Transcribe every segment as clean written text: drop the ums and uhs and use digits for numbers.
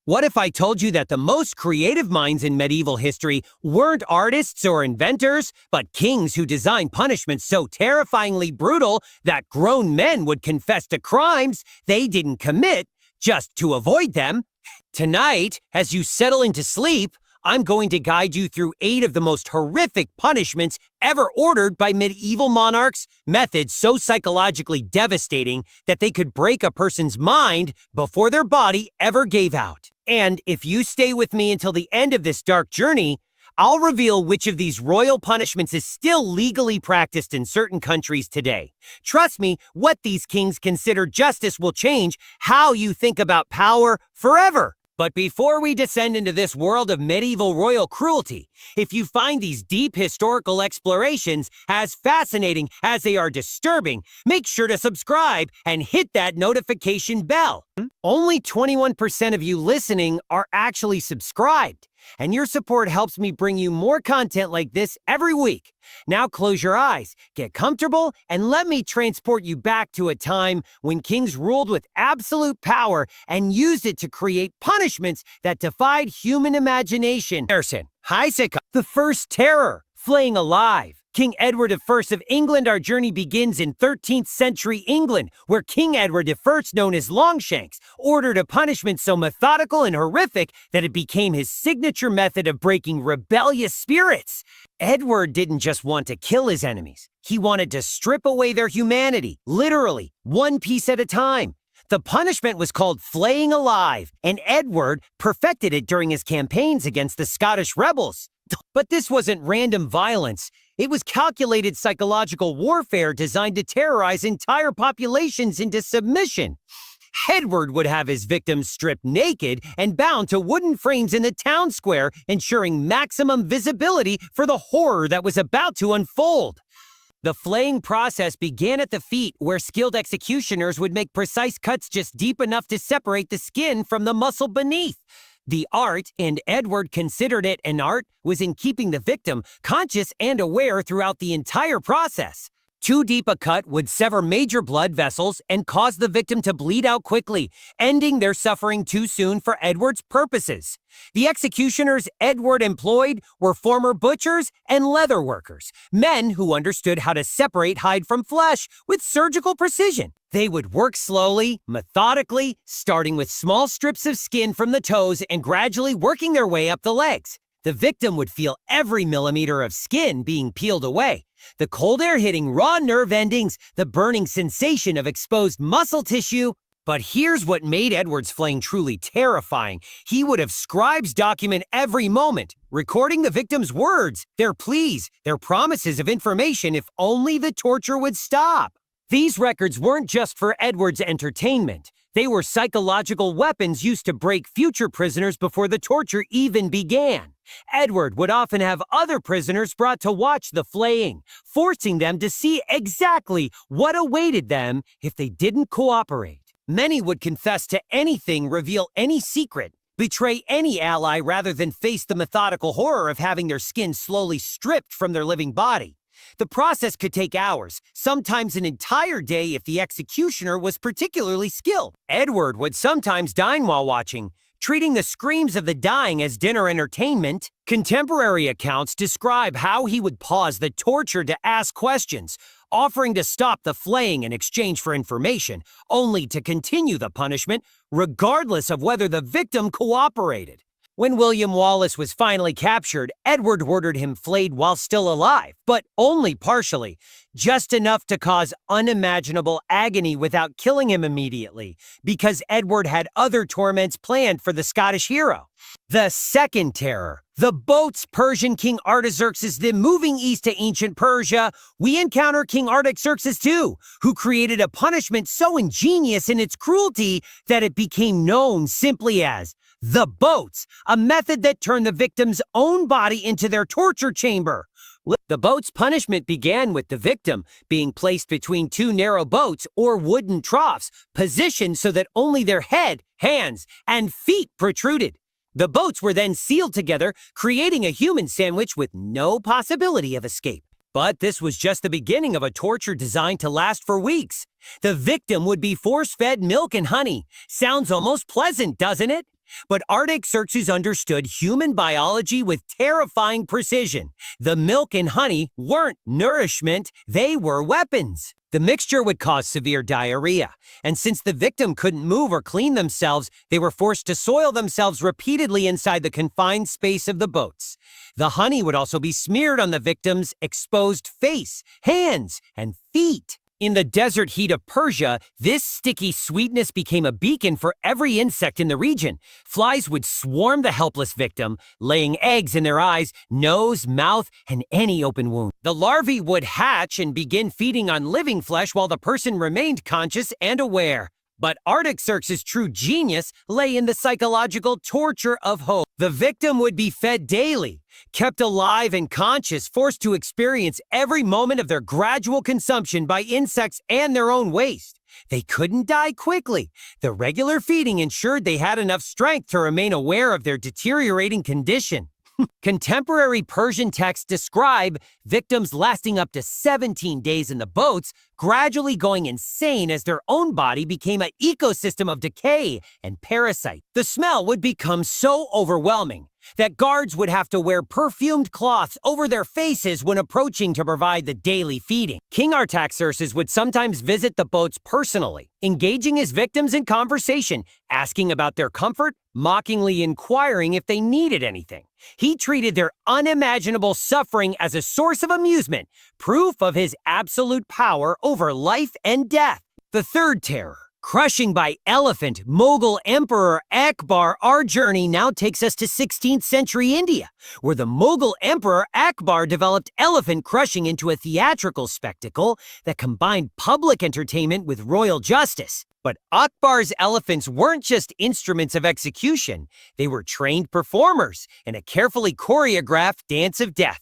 What if I told you that the most creative minds in medieval history weren't artists or inventors, but kings who designed punishments so terrifyingly brutal that grown men would confess to crimes they didn't commit just to avoid them? Tonight, as you settle into sleep, I'm going to guide you through 8 of the most horrific punishments ever ordered by medieval monarchs, methods so psychologically devastating that they could break a person's mind before their body ever gave out. And if you stay with me until the end of this dark journey, I'll reveal which of these royal punishments is still legally practiced in certain countries today. Trust me, what these kings consider justice will change how you think about power forever. But before we descend into this world of medieval royal cruelty, if you find these deep historical explorations as fascinating as they are disturbing, make sure to subscribe and hit that notification bell. Only 21% of you listening are actually subscribed, and your support helps me bring you more content like this every week. Now close your eyes, get comfortable, and let me transport you back to a time when kings ruled with absolute power and used it to create punishments that defied human imagination. The first terror, flaying alive. King Edward I of England. Our journey begins in 13th century England, where King Edward I, known as Longshanks, ordered a punishment so methodical and horrific that it became his signature method of breaking rebellious spirits. Edward didn't just want to kill his enemies. He wanted to strip away their humanity, literally, one piece at a time. The punishment was called flaying alive, and Edward perfected it during his campaigns against the Scottish rebels. But this wasn't random violence. It was calculated psychological warfare designed to terrorize entire populations into submission. Edward would have his victims stripped naked and bound to wooden frames in the town square, ensuring maximum visibility for the horror that was about to unfold. The flaying process began at the feet, where skilled executioners would make precise cuts just deep enough to separate the skin from the muscle beneath. The art, and Edward considered it an art, was in keeping the victim conscious and aware throughout the entire process. Too deep a cut would sever major blood vessels and cause the victim to bleed out quickly, ending their suffering too soon for Edward's purposes. The executioners Edward employed were former butchers and leather workers, men who understood how to separate hide from flesh with surgical precision. They would work slowly, methodically, starting with small strips of skin from the toes and gradually working their way up the legs. The victim would feel every millimeter of skin being peeled away, the cold air hitting raw nerve endings, the burning sensation of exposed muscle tissue. But here's what made Edward's flaying truly terrifying. He would have scribes document every moment, recording the victim's words, their pleas, their promises of information if only the torture would stop. These records weren't just for Edward's entertainment. They were psychological weapons used to break future prisoners before the torture even began. Edward would often have other prisoners brought to watch the flaying, forcing them to see exactly what awaited them if they didn't cooperate. Many would confess to anything, reveal any secret, betray any ally rather than face the methodical horror of having their skin slowly stripped from their living body. The process could take hours, sometimes an entire day if the executioner was particularly skilled. Edward would sometimes dine while watching, treating the screams of the dying as dinner entertainment. Contemporary accounts describe how he would pause the torture to ask questions, offering to stop the flaying in exchange for information, only to continue the punishment regardless of whether the victim cooperated. When William Wallace was finally captured, Edward ordered him flayed while still alive, but only partially, just enough to cause unimaginable agony without killing him immediately, because Edward had other torments planned for the Scottish hero. The second terror, the boats. Persian King Artaxerxes. Then moving east to ancient Persia, we encounter King Artaxerxes II, who created a punishment so ingenious in its cruelty that it became known simply as the boats, a method that turned the victim's own body into their torture chamber. The boat's punishment began with the victim being placed between 2 narrow boats or wooden troughs, positioned so that only their head, hands, and feet protruded. The boats were then sealed together, creating a human sandwich with no possibility of escape. But this was just the beginning of a torture designed to last for weeks. The victim would be force-fed milk and honey. Sounds almost pleasant, doesn't it? But Artaxerxes understood human biology with terrifying precision. The milk and honey weren't nourishment, they were weapons. The mixture would cause severe diarrhea, and since the victim couldn't move or clean themselves, they were forced to soil themselves repeatedly inside the confined space of the boats. The honey would also be smeared on the victim's exposed face, hands, and feet. In the desert heat of Persia, this sticky sweetness became a beacon for every insect in the region. Flies would swarm the helpless victim, laying eggs in their eyes, nose, mouth, and any open wound. The larvae would hatch and begin feeding on living flesh while the person remained conscious and aware. But Artaxerxes' true genius lay in the psychological torture of hope. The victim would be fed daily, kept alive and conscious, forced to experience every moment of their gradual consumption by insects and their own waste. They couldn't die quickly. The regular feeding ensured they had enough strength to remain aware of their deteriorating condition. Contemporary Persian texts describe victims lasting up to 17 days in the boats, gradually going insane as their own body became an ecosystem of decay and parasite. The smell would become so overwhelming that guards would have to wear perfumed cloths over their faces when approaching to provide the daily feeding. King Artaxerxes would sometimes visit the boats personally, engaging his victims in conversation, asking about their comfort, mockingly inquiring if they needed anything. He treated their unimaginable suffering as a source of amusement, proof of his absolute power over life and death. The third terror, crushing by elephant, Mughal Emperor Akbar. Our journey now takes us to 16th century India, where the Mughal Emperor Akbar developed elephant crushing into a theatrical spectacle that combined public entertainment with royal justice. But Akbar's elephants weren't just instruments of execution, they were trained performers in a carefully choreographed dance of death.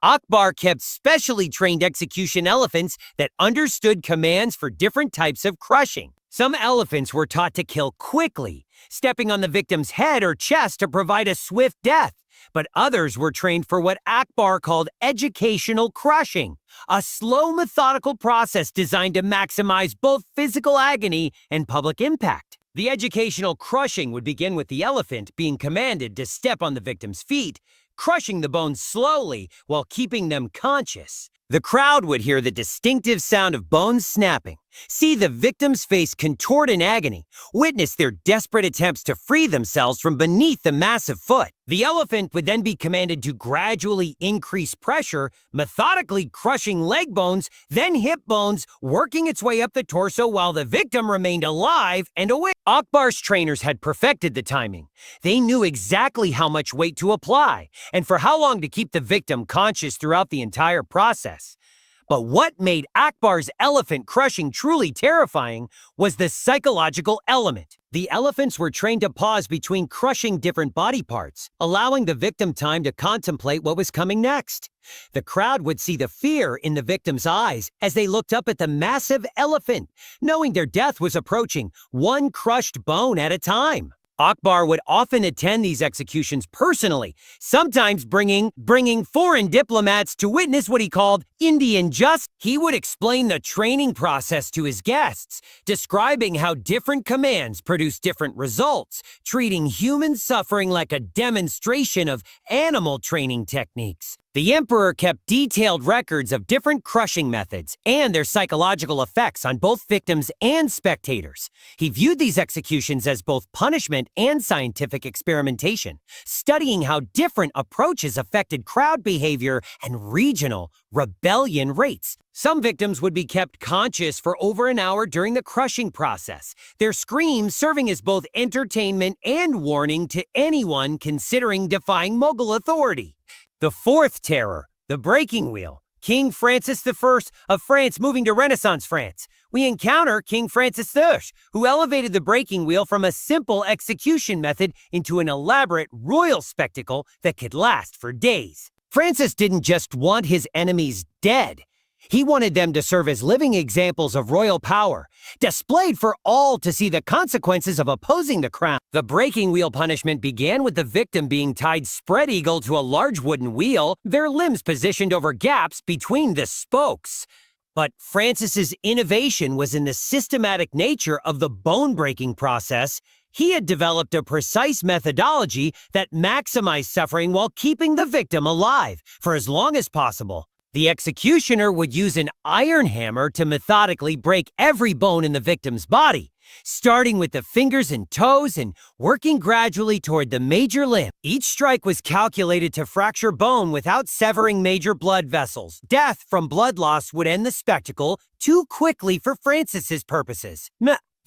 Akbar kept specially trained execution elephants that understood commands for different types of crushing. Some elephants were taught to kill quickly, stepping on the victim's head or chest to provide a swift death. But others were trained for what Akbar called educational crushing, a slow, methodical process designed to maximize both physical agony and public impact. The educational crushing would begin with the elephant being commanded to step on the victim's feet, crushing the bones slowly while keeping them conscious. The crowd would hear the distinctive sound of bones snapping, see the victim's face contort in agony, witness their desperate attempts to free themselves from beneath the massive foot. The elephant would then be commanded to gradually increase pressure, methodically crushing leg bones, then hip bones, working its way up the torso while the victim remained alive and awake. Akbar's trainers had perfected the timing. They knew exactly how much weight to apply and for how long to keep the victim conscious throughout the entire process. But what made Akbar's elephant crushing truly terrifying was the psychological element. The elephants were trained to pause between crushing different body parts, allowing the victim time to contemplate what was coming next. The crowd would see the fear in the victim's eyes as they looked up at the massive elephant, knowing their death was approaching, one crushed bone at a time. Akbar would often attend these executions personally, sometimes bringing foreign diplomats to witness what he called Indian justice. He would explain the training process to his guests, describing how different commands produce different results, treating human suffering like a demonstration of animal training techniques. The emperor kept detailed records of different crushing methods and their psychological effects on both victims and spectators. He viewed these executions as both punishment and scientific experimentation, studying how different approaches affected crowd behavior and regional rebellion rates. Some victims would be kept conscious for over an hour during the crushing process, their screams serving as both entertainment and warning to anyone considering defying Mughal authority. The fourth terror, the breaking wheel. King Francis I of France moving to Renaissance France. We encounter King Francis I, who elevated the breaking wheel from a simple execution method into an elaborate royal spectacle that could last for days. Francis didn't just want his enemies dead. He wanted them to serve as living examples of royal power, displayed for all to see the consequences of opposing the crown. The breaking wheel punishment began with the victim being tied spread eagle to a large wooden wheel, their limbs positioned over gaps between the spokes. But Francis's innovation was in the systematic nature of the bone-breaking process. He had developed a precise methodology that maximized suffering while keeping the victim alive for as long as possible. The executioner would use an iron hammer to methodically break every bone in the victim's body, starting with the fingers and toes and working gradually toward the major limb. Each strike was calculated to fracture bone without severing major blood vessels. Death from blood loss would end the spectacle too quickly for Francis's purposes.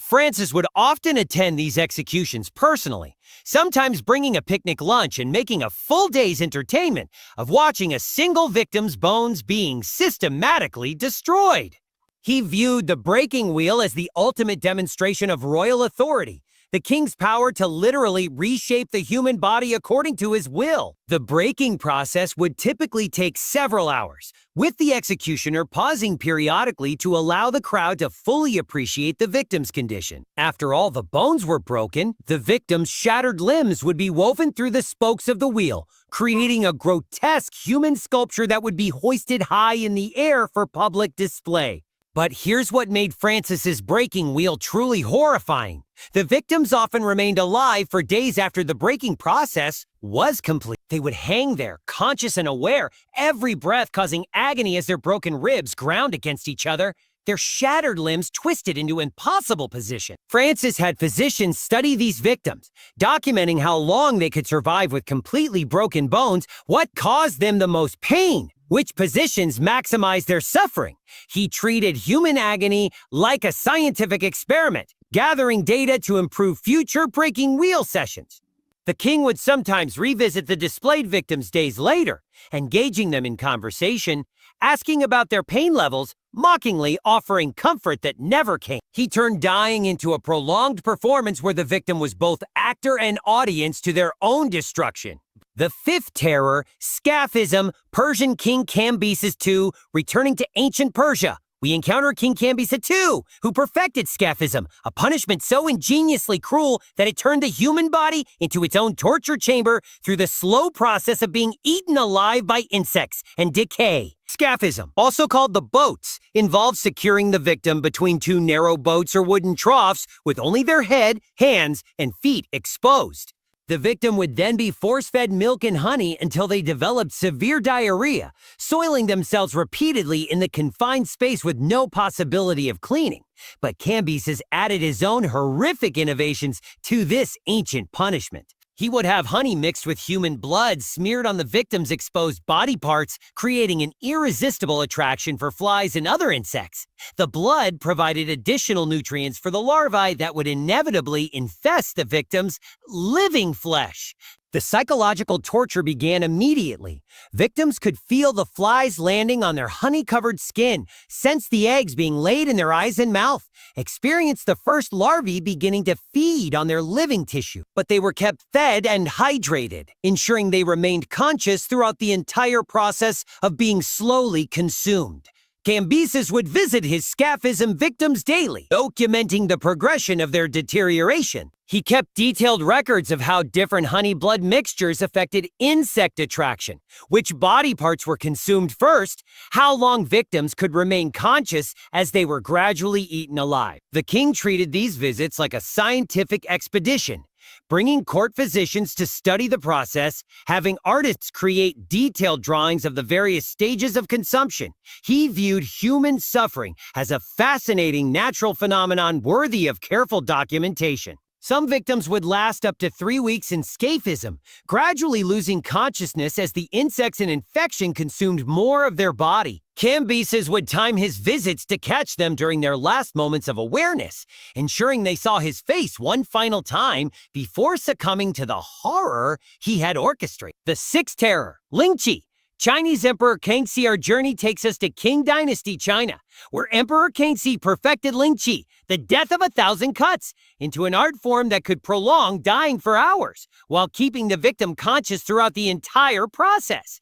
Francis would often attend these executions personally, sometimes bringing a picnic lunch and making a full day's entertainment of watching a single victim's bones being systematically destroyed. He viewed the breaking wheel as the ultimate demonstration of royal authority, the king's power to literally reshape the human body according to his will. The breaking process would typically take several hours, with the executioner pausing periodically to allow the crowd to fully appreciate the victim's condition. After all the bones were broken, the victim's shattered limbs would be woven through the spokes of the wheel, creating a grotesque human sculpture that would be hoisted high in the air for public display. But here's what made Francis's breaking wheel truly horrifying. The victims often remained alive for days after the breaking process was complete. They would hang there, conscious and aware, every breath causing agony as their broken ribs ground against each other, their shattered limbs twisted into impossible position. Francis had physicians study these victims, documenting how long they could survive with completely broken bones, what caused them the most pain, which positions maximize their suffering. He treated human agony like a scientific experiment, gathering data to improve future breaking wheel sessions. The king would sometimes revisit the displayed victims days later, engaging them in conversation, asking about their pain levels, mockingly offering comfort that never came. He turned dying into a prolonged performance where the victim was both actor and audience to their own destruction. The fifth terror, Scaphism, Persian King Cambyses II, returning to ancient Persia. We encounter King Cambyses II, who perfected Scaphism, a punishment so ingeniously cruel that it turned the human body into its own torture chamber through the slow process of being eaten alive by insects and decay. Scaphism, also called the boats, involves securing the victim between two narrow boats or wooden troughs with only their head, hands, and feet exposed. The victim would then be force-fed milk and honey until they developed severe diarrhea, soiling themselves repeatedly in the confined space with no possibility of cleaning. But Cambyses added his own horrific innovations to this ancient punishment. He would have honey mixed with human blood smeared on the victim's exposed body parts, creating an irresistible attraction for flies and other insects. The blood provided additional nutrients for the larvae that would inevitably infest the victim's living flesh. The psychological torture began immediately. Victims could feel the flies landing on their honey-covered skin, sense the eggs being laid in their eyes and mouth, experience the first larvae beginning to feed on their living tissue. But they were kept fed and hydrated, ensuring they remained conscious throughout the entire process of being slowly consumed. Cambyses would visit his Scaphism victims daily, documenting the progression of their deterioration. He kept detailed records of how different honey blood mixtures affected insect attraction, which body parts were consumed first, how long victims could remain conscious as they were gradually eaten alive. The king treated these visits like a scientific expedition, bringing court physicians to study the process, having artists create detailed drawings of the various stages of consumption. He viewed human suffering as a fascinating natural phenomenon worthy of careful documentation. Some victims would last up to 3 weeks in scaphism, gradually losing consciousness as the insects and infection consumed more of their body. Cambyses would time his visits to catch them during their last moments of awareness, ensuring they saw his face one final time before succumbing to the horror he had orchestrated. The sixth terror, Lingqi. Chinese Emperor Kangxi. Our journey takes us to Qing Dynasty, China, where Emperor Kangxi perfected Lingqi, the death of 1,000 cuts, into an art form that could prolong dying for hours, while keeping the victim conscious throughout the entire process.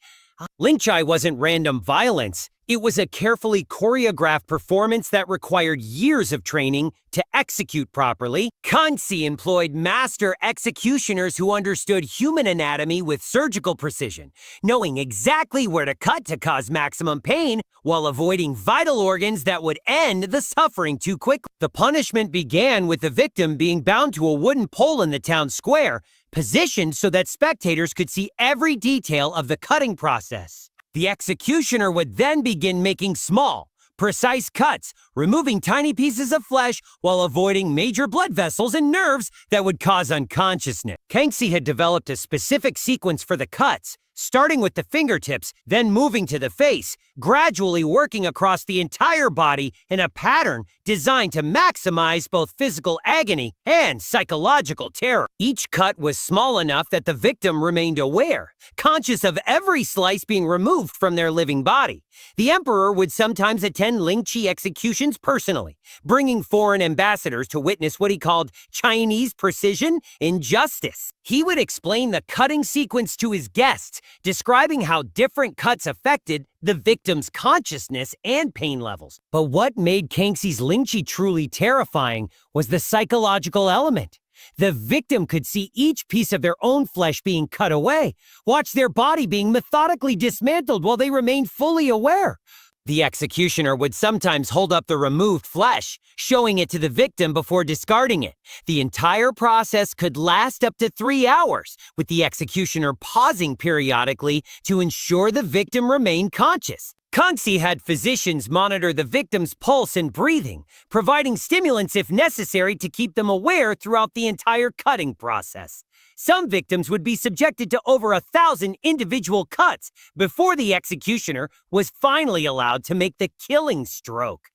Lingqi wasn't random violence. It was a carefully choreographed performance that required years of training to execute properly. Kansi employed master executioners who understood human anatomy with surgical precision, knowing exactly where to cut to cause maximum pain while avoiding vital organs that would end the suffering too quickly. The punishment began with the victim being bound to a wooden pole in the town square, positioned so that spectators could see every detail of the cutting process. The executioner would then begin making small, precise cuts, removing tiny pieces of flesh while avoiding major blood vessels and nerves that would cause unconsciousness. Kansi had developed a specific sequence for the cuts, starting with the fingertips, then moving to the face, gradually working across the entire body in a pattern designed to maximize both physical agony and psychological terror. Each cut was small enough that the victim remained aware, conscious of every slice being removed from their living body. The emperor would sometimes attend Lingqi executions personally, bringing foreign ambassadors to witness what he called Chinese precision in justice. He would explain the cutting sequence to his guests, describing how different cuts affected the victim's consciousness and pain levels. But what made Kansi's Lingqi truly terrifying was the psychological element. The victim could see each piece of their own flesh being cut away, watch their body being methodically dismantled while they remained fully aware. The executioner would sometimes hold up the removed flesh, showing it to the victim before discarding it. The entire process could last up to 3 hours, with the executioner pausing periodically to ensure the victim remained conscious. Kansi had physicians monitor the victim's pulse and breathing, providing stimulants if necessary to keep them aware throughout the entire cutting process. Some victims would be subjected to over 1,000 individual cuts before the executioner was finally allowed to make the killing stroke.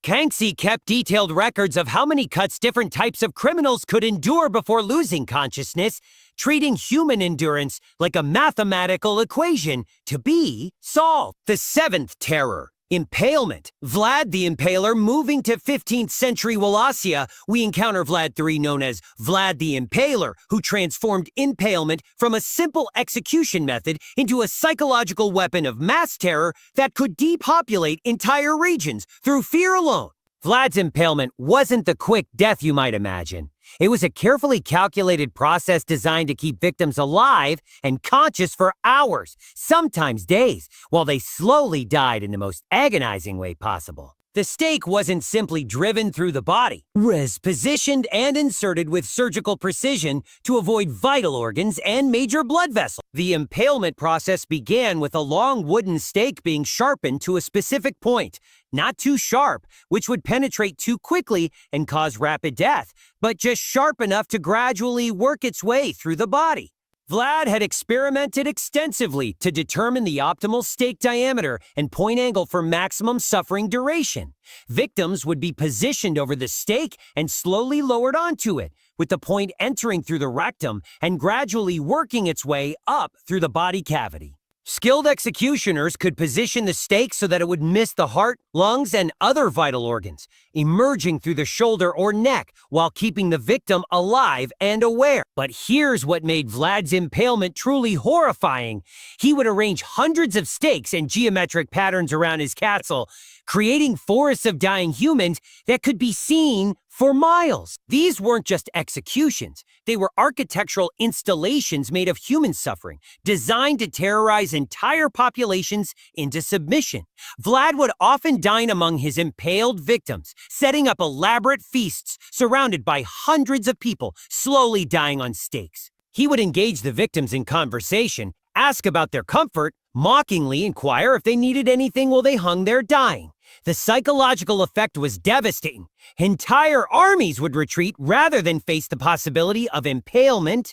Kansi kept detailed records of how many cuts different types of criminals could endure before losing consciousness, treating human endurance like a mathematical equation to be solved. The seventh terror, impalement. Vlad the Impaler moving to 15th century Wallachia, we encounter Vlad III, known as Vlad the Impaler, who transformed impalement from a simple execution method into a psychological weapon of mass terror that could depopulate entire regions through fear alone. Vlad's impalement wasn't the quick death you might imagine. It was a carefully calculated process designed to keep victims alive and conscious for hours, sometimes days, while they slowly died in the most agonizing way possible. The stake wasn't simply driven through the body. It was positioned and inserted with surgical precision to avoid vital organs and major blood vessels. The impalement process began with a long wooden stake being sharpened to a specific point, not too sharp, which would penetrate too quickly and cause rapid death, but just sharp enough to gradually work its way through the body. Vlad had experimented extensively to determine the optimal stake diameter and point angle for maximum suffering duration. Victims would be positioned over the stake and slowly lowered onto it, with the point entering through the rectum and gradually working its way up through the body cavity. Skilled executioners could position the stake so that it would miss the heart, lungs, and other vital organs, emerging through the shoulder or neck while keeping the victim alive and aware. But here's what made Vlad's impalement truly horrifying. He would arrange hundreds of stakes and geometric patterns around his castle, creating forests of dying humans that could be seen for miles. These weren't just executions. They were architectural installations made of human suffering, designed to terrorize entire populations into submission. Vlad would often dine among his impaled victims, setting up elaborate feasts surrounded by hundreds of people slowly dying on stakes. He would engage the victims in conversation, ask about their comfort, mockingly inquire if they needed anything while they hung there dying. The psychological effect was devastating. Entire armies would retreat rather than face the possibility of impalement.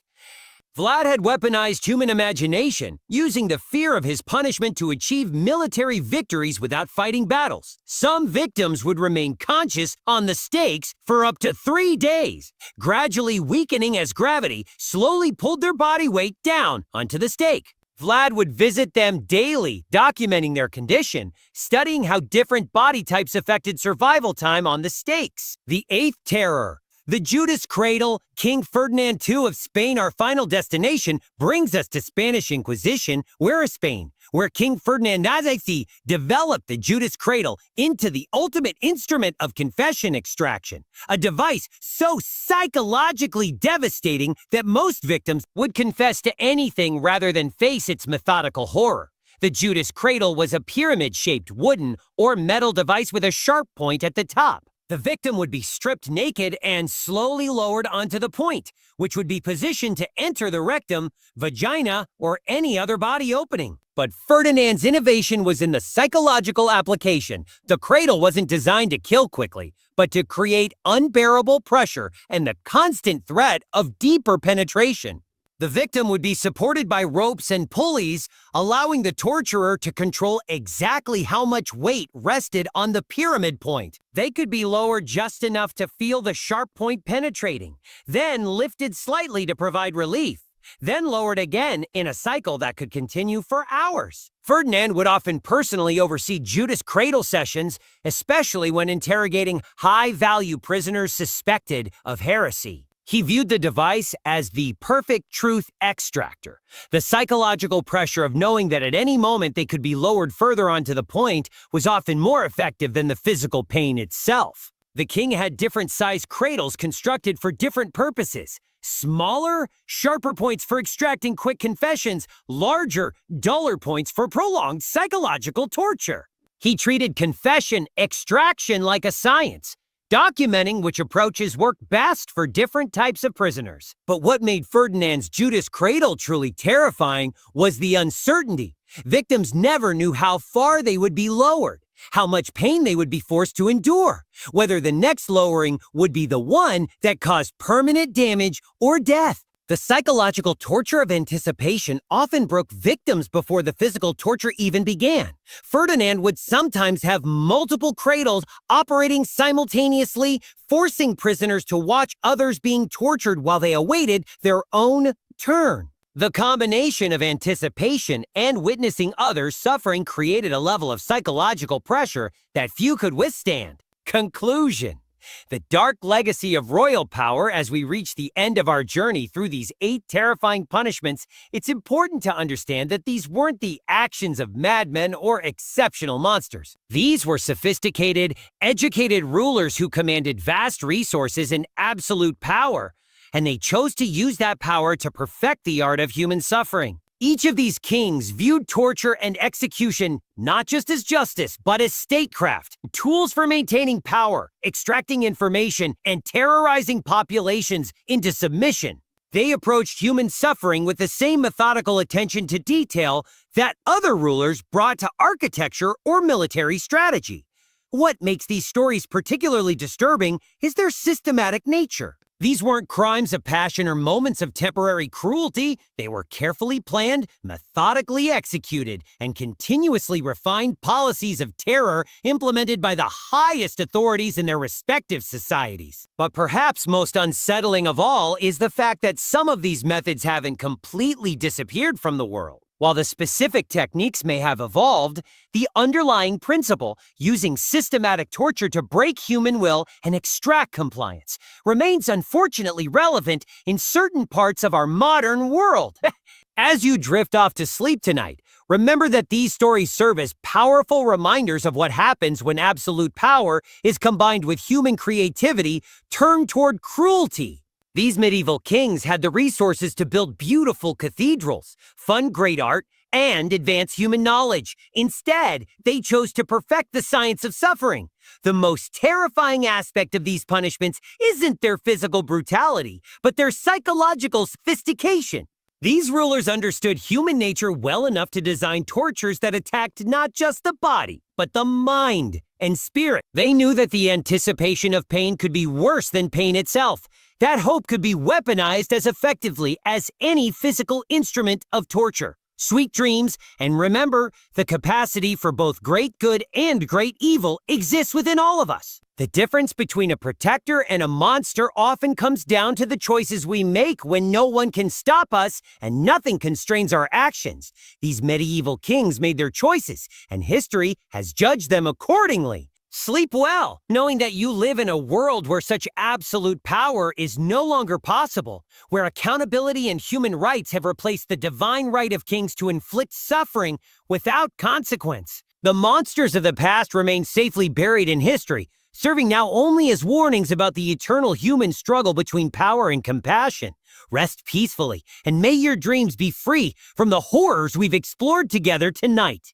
Vlad had weaponized human imagination, using the fear of his punishment to achieve military victories without fighting battles. Some victims would remain conscious on the stakes for up to 3 days, gradually weakening as gravity slowly pulled their body weight down onto the stake. Vlad would visit them daily, documenting their condition, studying how different body types affected survival time on the stakes. The eighth terror, The Judas cradle, King Ferdinand II of Spain, our final destination, brings us to Spanish Inquisition. Where is Spain? Where King Ferdinand II developed the Judas cradle into the ultimate instrument of confession extraction, a device so psychologically devastating that most victims would confess to anything rather than face its methodical horror. The Judas cradle was a pyramid-shaped wooden or metal device with a sharp point at the top. The victim would be stripped naked and slowly lowered onto the point, which would be positioned to enter the rectum, vagina, or any other body opening. But Ferdinand's innovation was in the psychological application. The cradle wasn't designed to kill quickly, but to create unbearable pressure and the constant threat of deeper penetration. The victim would be supported by ropes and pulleys, allowing the torturer to control exactly how much weight rested on the pyramid point. They could be lowered just enough to feel the sharp point penetrating, then lifted slightly to provide relief, then lowered again in a cycle that could continue for hours. Ferdinand would often personally oversee Judas cradle sessions, especially when interrogating high-value prisoners suspected of heresy. He viewed the device as the perfect truth extractor. The psychological pressure of knowing that at any moment they could be lowered further onto the point was often more effective than the physical pain itself. The king had different sized cradles constructed for different purposes. Smaller, sharper points for extracting quick confessions, larger, duller points for prolonged psychological torture. He treated confession extraction like a science, documenting which approaches work best for different types of prisoners. But what made Ferdinand's Judas cradle truly terrifying was the uncertainty. Victims never knew how far they would be lowered, how much pain they would be forced to endure, whether the next lowering would be the one that caused permanent damage or death. The psychological torture of anticipation often broke victims before the physical torture even began. Ferdinand would sometimes have multiple cradles operating simultaneously, forcing prisoners to watch others being tortured while they awaited their own turn. The combination of anticipation and witnessing others suffering created a level of psychological pressure that few could withstand. Conclusion: the dark legacy of royal power. As we reach the end of our journey through these 8 terrifying punishments, it's important to understand that these weren't the actions of madmen or exceptional monsters. These were sophisticated, educated rulers who commanded vast resources and absolute power, and they chose to use that power to perfect the art of human suffering. Each of these kings viewed torture and execution not just as justice, but as statecraft, tools for maintaining power, extracting information, and terrorizing populations into submission. They approached human suffering with the same methodical attention to detail that other rulers brought to architecture or military strategy. What makes these stories particularly disturbing is their systematic nature. These weren't crimes of passion or moments of temporary cruelty. They were carefully planned, methodically executed, and continuously refined policies of terror implemented by the highest authorities in their respective societies. But perhaps most unsettling of all is the fact that some of these methods haven't completely disappeared from the world. While the specific techniques may have evolved, the underlying principle, using systematic torture to break human will and extract compliance, remains unfortunately relevant in certain parts of our modern world. As you drift off to sleep tonight, remember that these stories serve as powerful reminders of what happens when absolute power is combined with human creativity turned toward cruelty. These medieval kings had the resources to build beautiful cathedrals, fund great art, and advance human knowledge. Instead, they chose to perfect the science of suffering. The most terrifying aspect of these punishments isn't their physical brutality, but their psychological sophistication. These rulers understood human nature well enough to design tortures that attacked not just the body, but the mind and spirit. They knew that the anticipation of pain could be worse than pain itself. That hope could be weaponized as effectively as any physical instrument of torture. Sweet dreams, and remember, the capacity for both great good and great evil exists within all of us. The difference between a protector and a monster often comes down to the choices we make when no one can stop us and nothing constrains our actions. These medieval kings made their choices, and history has judged them accordingly. Sleep well, knowing that you live in a world where such absolute power is no longer possible, where accountability and human rights have replaced the divine right of kings to inflict suffering without consequence. The monsters of the past remain safely buried in history, serving now only as warnings about the eternal human struggle between power and compassion. Rest peacefully, and may your dreams be free from the horrors we've explored together tonight.